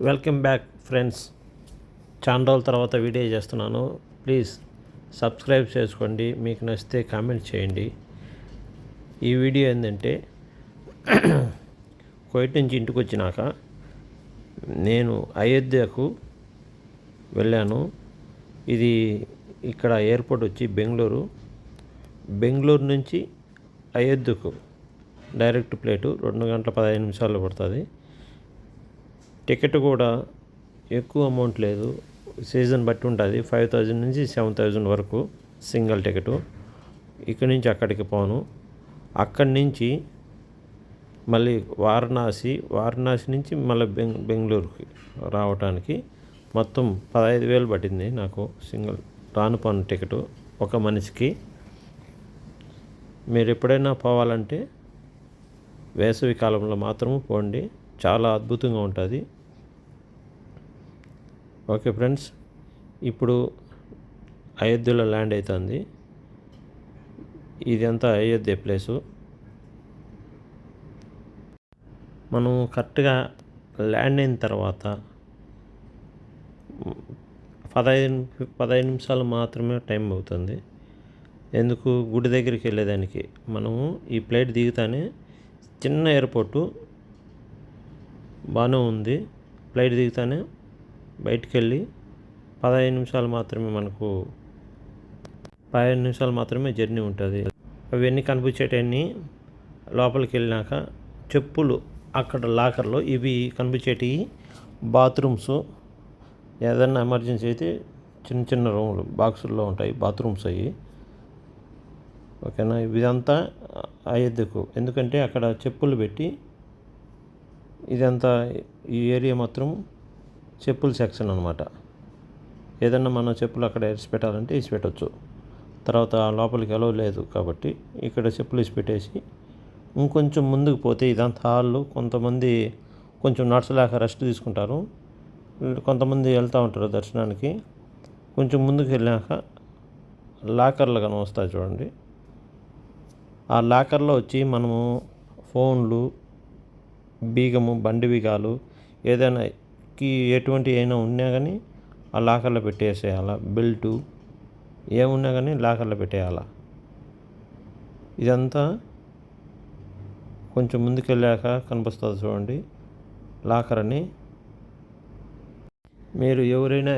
Welcome back friends. చాలా రోజుల తర్వాత వీడియో చేస్తున్నాను. ప్లీజ్ సబ్స్క్రైబ్ చేసుకోండి. మీకు నచ్చితే కామెంట్ చేయండి. ఈ వీడియో ఏంటంటే కువైట్ నుంచి ఇంటికి వచ్చినాక నేను అయోధ్యకు వెళ్ళాను. ఇది ఇక్కడ ఎయిర్పోర్ట్ వచ్చి బెంగళూరు నుంచి అయోధ్యకు డైరెక్ట్ ఫ్లైట్ 2 గంటల 15 నిమిషాలు పడుతుంది. టికెట్ కూడా ఎక్కువ అమౌంట్ లేదు, సీజన్ బట్టి ఉంటుంది. 5,000 నుంచి 7,000 వరకు సింగిల్ టికెట్. ఇక్కడి నుంచి అక్కడికి పోను, అక్కడి నుంచి మళ్ళీ వారణాసి నుంచి మళ్ళీ బెంగళూరుకి రావడానికి మొత్తం 15,000 పట్టింది నాకు సింగిల్ రాను పోను టికెట్ ఒక మనిషికి. మీరు ఎప్పుడైనా పోవాలంటే వేసవి కాలంలో మాత్రము పోండి, చాలా అద్భుతంగా ఉంటుంది. ఓకే ఫ్రెండ్స్, ఇప్పుడు అయోధ్యలో ల్యాండ్ అవుతుంది. ఇదంతా అయోధ్య ప్లేసు. మనం కరెక్ట్గా ల్యాండ్ అయిన తర్వాత 15 నిమిషాలు మాత్రమే టైం అవుతుంది. ఎందుకు, గుడి దగ్గరికి వెళ్ళేదానికి. మనము ఈ ఫ్లైట్ దిగుతానే చిన్న ఎయిర్పోర్టు బాగానే ఉంది. ఫ్లైట్ దిగుతానే బయటికి వెళ్ళి 15 నిమిషాలు మాత్రమే జర్నీ ఉంటుంది. అవన్నీ కనిపించేటన్నీ లోపలికి వెళ్ళినాక చెప్పులు అక్కడ లాకర్లో ఇవి కనిపించేటివి బాత్రూమ్స్. ఏదైనా ఎమర్జెన్సీ అయితే చిన్న చిన్న రూములు బాక్సుల్లో ఉంటాయి బాత్రూమ్స్ అవి. ఓకేనా, ఇదంతా అయోధ్యకు. ఎందుకంటే అక్కడ చెప్పులు పెట్టి ఇదంతా ఈ ఏరియా మాత్రం చెప్పుల సెక్షన్ అనమాట. ఏదన్నా మనం చెప్పులు అక్కడ ఇసి పెట్టాలంటే ఇసి పెట్టవచ్చు. తర్వాత లోపలికి అలౌ లేదు కాబట్టి ఇక్కడ చెప్పులు ఇసి పెట్టేసి ఇంకొంచెం ముందుకు పోతే ఇదంతా హాళ్ళు. కొంతమంది కొంచెం నడచలేక రెస్ట్ తీసుకుంటారు, కొంతమంది వెళ్తూ ఉంటారు దర్శనానికి. కొంచెం ముందుకు వెళ్ళాక లాకర్లు కానీ వస్తాయి చూడండి. ఆ లాకర్లో వచ్చి మనము ఫోన్లు, బీగము, బండి బీగాలు, ఏదైనా ఎటువంటి అయినా ఉన్నా కానీ ఆ లాకర్లో పెట్టేసేయాల. బెల్టు ఏమున్నా కానీ లాకర్లో పెట్టేయాల. ఇదంతా కొంచెం ముందుకు వెళ్ళాక కనిపిస్తుంది చూడండి లాకర్ అని. మీరు ఎవరైనా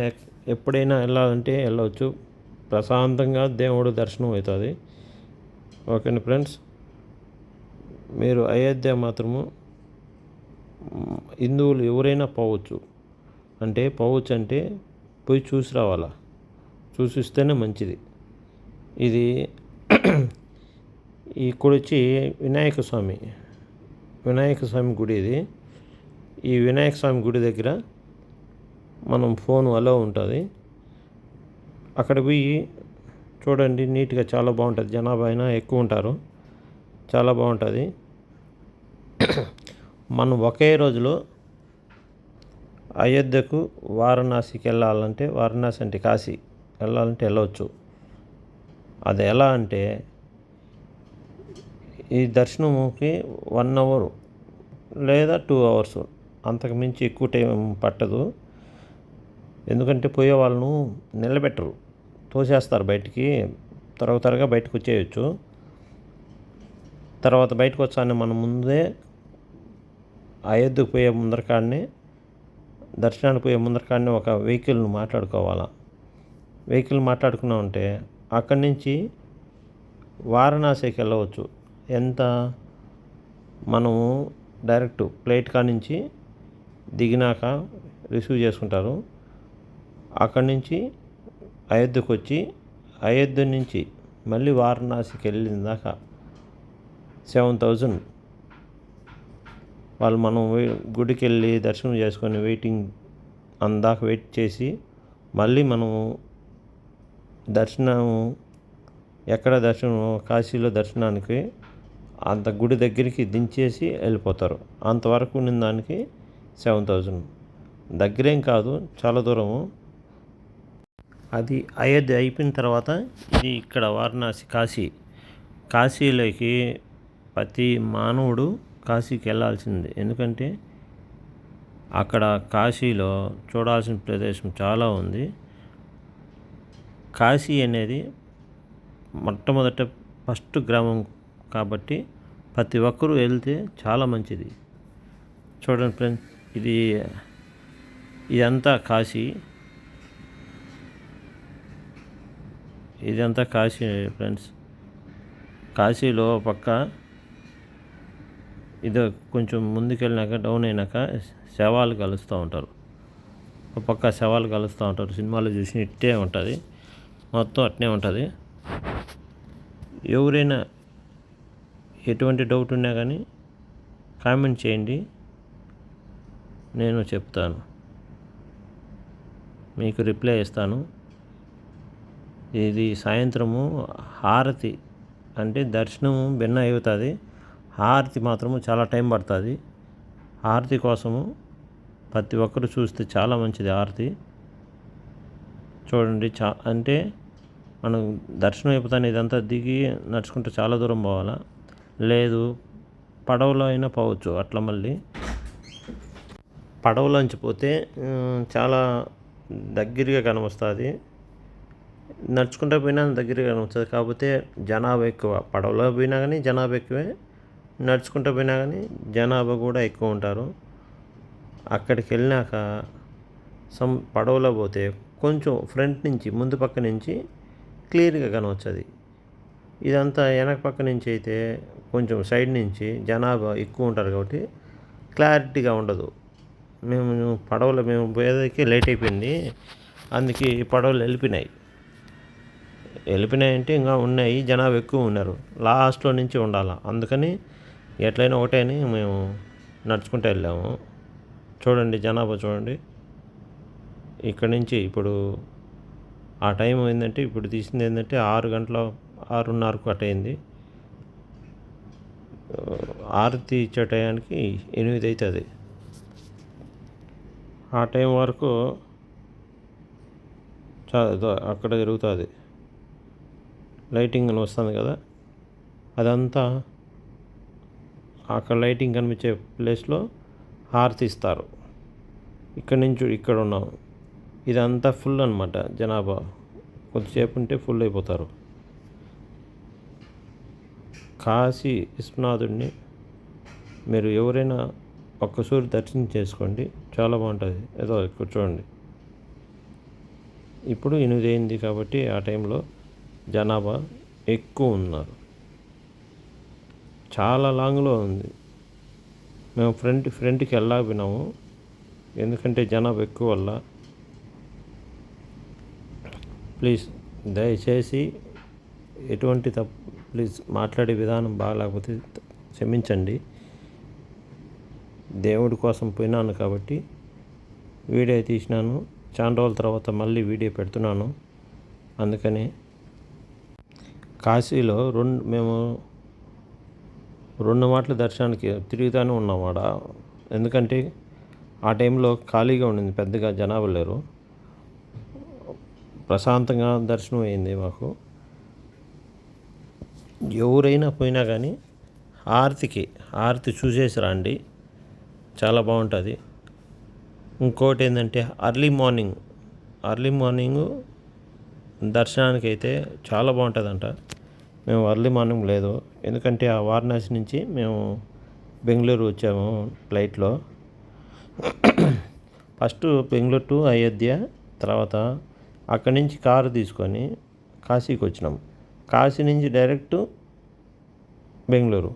ఎప్పుడైనా వెళ్ళాలంటే వెళ్ళవచ్చు, ప్రశాంతంగా దేవుడు దర్శనం అవుతుంది. ఓకేనా ఫ్రెండ్స్, మీరు అయోధ్య మాత్రము హిందువులు ఎవరైనా పోవచ్చు. అంటే పోయి చూసి రావాలా, చూసిస్తేనే మంచిది. ఇది ఇక్కడ వచ్చి వినాయక స్వామి గుడి ఇది. ఈ వినాయక స్వామి గుడి దగ్గర మనం ఫోన్ అలో ఉంటుంది. అక్కడ పోయి చూడండి, నీట్గా చాలా బాగుంటుంది. జనాభా అయినా ఎక్కువ ఉంటారు, చాలా బాగుంటుంది. మనం ఒకే రోజులో అయోధ్యకు వారణాసికి వెళ్ళాలంటే, వారణాసి అంటే కాశీ వెళ్ళాలంటే వెళ్ళవచ్చు. అది ఎలా అంటే, ఈ దర్శనముకి 1 అవర్ లేదా 2 అవర్స్, అంతకు మించి ఎక్కువ టైం పట్టదు. ఎందుకంటే పోయే వాళ్ళను నిలబెట్టరు, తోసేస్తారు బయటికి. త్వరగా బయటకు వచ్చేయచ్చు. తర్వాత బయటకు వచ్చానే మనం ముందే అయోధ్యకు పోయే దర్శనానికి పోయే ముందరకాడనే ఒక వెహికల్ని మాట్లాడుకోవాలా. వెహికల్ మాట్లాడుకున్నామంటే అక్కడి నుంచి వారణాసికి వెళ్ళవచ్చు. ఎంత, మనము డైరెక్ట్ ఫ్లైట్ నుంచి దిగినాక రిసీవ్ చేసుకుంటారు. అక్కడి నుంచి అయోధ్యకు వచ్చి అయోధ్య నుంచి మళ్ళీ వారణాసికి వెళ్ళిన దాకా 7,000 వాళ్ళు. మనం గుడికి వెళ్ళి దర్శనం చేసుకొని వెయిట్ చేసి మళ్ళీ మనము కాశీలో దర్శనానికి అంత గుడి దగ్గరికి దించేసి వెళ్ళిపోతారు. అంతవరకు ఉన్న దానికి 7,000. దగ్గరేం కాదు, చాలా దూరము. అది అయోధ్య అయిపోయిన తర్వాత ఇది ఇక్కడ వారణాసి కాశీలోకి ప్రతి మానవుడు కాశీకి వెళ్ళాల్సిందే. ఎందుకంటే అక్కడ కాశీలో చూడాల్సిన ప్రదేశం చాలా ఉంది. కాశీ అనేది మొట్టమొదట ఫస్ట్ గ్రామం కాబట్టి ప్రతి ఒక్కరూ వెళ్తే చాలా మంచిది. చూడండి ఫ్రెండ్స్, ఇదంతా కాశీ. ఇదంతా కాశీ ఫ్రెండ్స్. కాశీలో పక్క ఇది కొంచెం ముందుకెళ్ళినాక డౌన్ అయినాక శవాలు కలుస్తూ ఉంటారు. ఒక పక్క శవాలు కలుస్తూ ఉంటారు. సినిమాలో చూసి ఇట్టే ఉంటుంది, మొత్తం అట్నే ఉంటుంది. ఎవరైనా ఎటువంటి డౌట్ ఉన్నా కానీ కామెంట్ చేయండి, నేను చెప్తాను, మీకు రిప్లై ఇస్తాను. ఇది సాయంత్రము హారతి అంటే దర్శనము భిన్న అవుతుంది, హారతి మాత్రము చాలా టైం పడుతుంది. హారతి కోసము ప్రతి ఒక్కరు చూస్తే చాలా మంచిది హారతి. చూడండి, అంటే మనం దర్శనం అయిపోతాను ఇదంతా దిగి నడుచుకుంటూ చాలా దూరం పోవాలా, లేదు పడవలో అయినా పోవచ్చు. అట్లా మళ్ళీ పడవలోంచి పోతే చాలా దగ్గరగా కనిపిస్తుంది, నడుచుకుంటూ పోయినా దగ్గరగా కనిపిస్తుంది. కాకపోతే జనాభా ఎక్కువ. పడవలో పోయినా కానీ జనాభా ఎక్కువే, నడుచుకుంటూ పోయినా కానీ జనాభా కూడా ఎక్కువ ఉంటారు. అక్కడికి వెళ్ళినాక పడవలో పోతే కొంచెం ఫ్రంట్ నుంచి ముందు పక్క నుంచి క్లియర్గా కనవచ్చుది. ఇదంతా వెనక పక్క నుంచి అయితే కొంచెం సైడ్ నుంచి జనాభా ఎక్కువ ఉంటారు కాబట్టి క్లారిటీగా ఉండదు. మేము పోయేదానికి లేట్ అయిపోయింది, అందుకే ఈ పడవలు వెళ్ళిపోయినాయంటే ఇంకా ఉన్నాయి, జనాభా ఎక్కువ ఉన్నారు, లాస్ట్లో నుంచి ఉండాలి. అందుకని ఎట్లయినా ఒకటే అని మేము నడుచుకుంటూ వెళ్ళాము. చూడండి జనాభా చూడండి. ఇక్కడి నుంచి ఇప్పుడు ఆ టైం ఏంటంటే ఇప్పుడు తీసింది ఏంటంటే 6:30కు అటైంది. ఆరతి ఇచ్చే టయానికి 8 అవుతుంది. ఆ టైం వరకు అక్కడ జరుగుతుంది. లైటింగ్ అని వస్తుంది కదా, అదంతా అక్కడ లైటింగ్ కనిపించే ప్లేస్లో హారతి ఇస్తారు. ఇక్కడి నుంచి ఇక్కడ ఉన్నాము, ఇదంతా ఫుల్ అనమాట. జనాభా కొద్దిసేపు ఉంటే ఫుల్ అయిపోతారు. కాశీ విశ్వనాథుడిని మీరు ఎవరైనా ఒక్కసారి దర్శనం చేసుకోండి, చాలా బాగుంటుంది. ఏదో కూర్చోండి. ఇప్పుడు 8 అయింది కాబట్టి ఆ టైంలో జనాభా ఎక్కువ ఉన్నారు, చాలా లాంగ్లో ఉంది. మేము ఫ్రంట్కి వెళ్ళకపోయినాము ఎందుకంటే జనాభా ఎక్కువ వల్ల. ప్లీజ్ దయచేసి ఎటువంటి ప్లీజ్ మాట్లాడే విధానం బాగాలేకపోతే క్షమించండి. దేవుడి కోసం పోయినాను కాబట్టి వీడియో తీసినాను. చాలా రోజుల తర్వాత మళ్ళీ వీడియో పెడుతున్నాను. అందుకని కాశీలో మేము 2 మాటల దర్శనానికి తిరుగుతూనే ఉన్నాం ఆడ. ఎందుకంటే ఆ టైంలో ఖాళీగా ఉండింది, పెద్దగా జనాభా లేరు, ప్రశాంతంగా దర్శనం అయింది మాకు. ఎవరైనా పోయినా కానీ హారతి చూసేసి రండి, చాలా బాగుంటుంది. ఇంకోటి ఏంటంటే అర్లీ మార్నింగ్ దర్శనానికి అయితే చాలా బాగుంటుందంట. మేము అర్లీ మార్నింగ్ లేదు, ఎందుకంటే ఆ వారణాసి నుంచి మేము బెంగళూరు వచ్చాము ఫ్లైట్లో. ఫస్ట్ బెంగళూరు టు అయోధ్య, తర్వాత అక్కడి నుంచి కారు తీసుకొని కాశీకి వచ్చినాం. కాశీ నుంచి డైరెక్ట్ బెంగళూరు.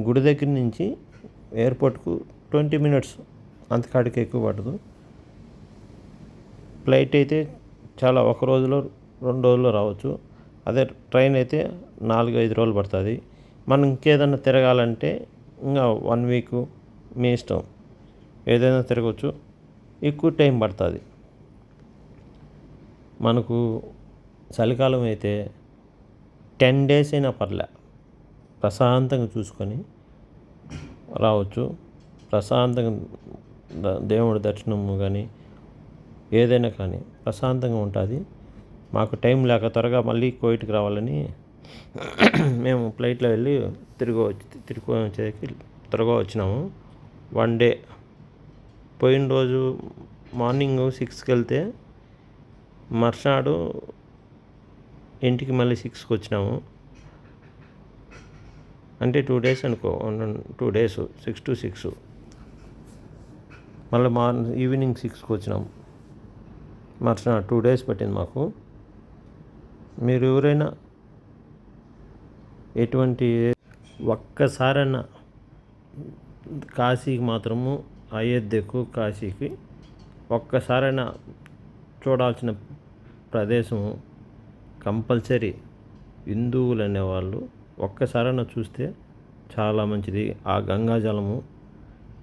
గుడి దగ్గర నుంచి ఎయిర్పోర్ట్కు 20 minutes, అంతకాడికి ఎక్కువ పడదు. ఫ్లైట్ అయితే చాలా ఒక రోజులో 2 రోజుల్లో రావచ్చు. అదే ట్రైన్ అయితే 4-5 రోజులు పడుతుంది. మనం ఇంకేదన్నా తిరగాలంటే ఇంకా 1 week, మీ ఇష్టం, ఏదైనా తిరగవచ్చు, ఎక్కువ టైం పడుతుంది. మనకు చలికాలం అయితే 10 days అయినా పర్లే, ప్రశాంతంగా చూసుకొని రావచ్చు. ప్రశాంతంగా దేవుడి దర్శనము కానీ ఏదైనా కానీ ప్రశాంతంగా ఉంటుంది. మాకు టైం లేక త్వరగా మళ్ళీ కోయిట్కి రావాలని మేము ఫ్లైట్లో వెళ్ళి తిరిగి వచ్చేకి త్వరగా వచ్చినాము. 1 డే. పోయిన రోజు మార్నింగ్ 6కి వెళ్తే మర్నాడు ఇంటికి మళ్ళీ 6కి వచ్చినాము. అంటే 2 డేస్ అనుకో, 2 డేస్ 6 to 6. మళ్ళీ ఈవినింగ్ 6కి వచ్చినాము. మర్నాడు 2 డేస్ పట్టింది మాకు. మీరు ఎవరైనా ఒక్కసారైనా కాశీకి మాత్రము, అయోధ్యకు కాశీకి ఒక్కసారైనా చూడాల్సిన ప్రదేశము కంపల్సరీ. హిందువులు అనేవాళ్ళు ఒక్కసారైనా చూస్తే చాలా మంచిది. ఆ గంగాజలము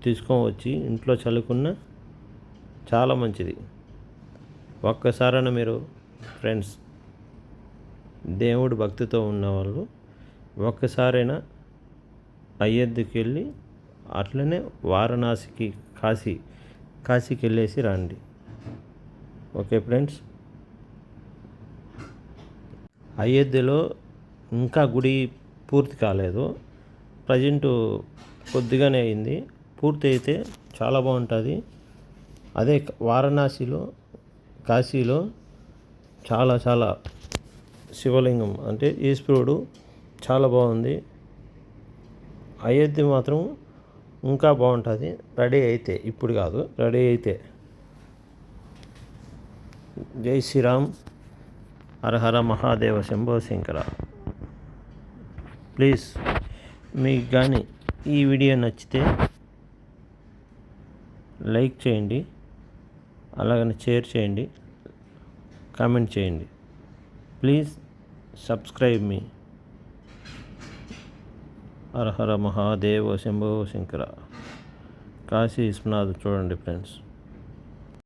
తీసుకొని వచ్చి ఇంట్లో చల్లుకున్న చాలా మంచిది. ఒక్కసారైనా మీరు ఫ్రెండ్స్, దేవుడు భక్తితో ఉన్నవాళ్ళు ఒక్కసారైనా అయోధ్యకి వెళ్ళి అట్లనే వారణాసికి, కాశీకి వెళ్ళేసి రండి. ఓకే ఫ్రెండ్స్, అయోధ్యలో ఇంకా గుడి పూర్తి కాలేదు. ప్రజెంటు కొద్దిగానే అయింది. పూర్తి అయితే చాలా బాగుంటుంది. అదే వారణాసిలో, కాశీలో చాలా చాలా శివలింగం అంటే ఈశ్వరుడు చాలా బాగుంది. అయోధ్య మాత్రం ఇంకా బాగుంటుంది రెడీ అయితే, ఇప్పుడు కాదు, రెడీ అయితే. జై శ్రీరామ్, హర హర మహాదేవ, శంభో శంకర. ప్లీజ్ మీకు కానీ ఈ వీడియో నచ్చితే లైక్ చేయండి, అలాగని షేర్ చేయండి, కామెంట్ చేయండి. ప్లీజ్ సబ్స్క్రైబ్ మీ. హర హర మహాదేవ, శంభో శంకర. కాశీ విశ్వనాథ్ చూడండి ఫ్రెండ్స్.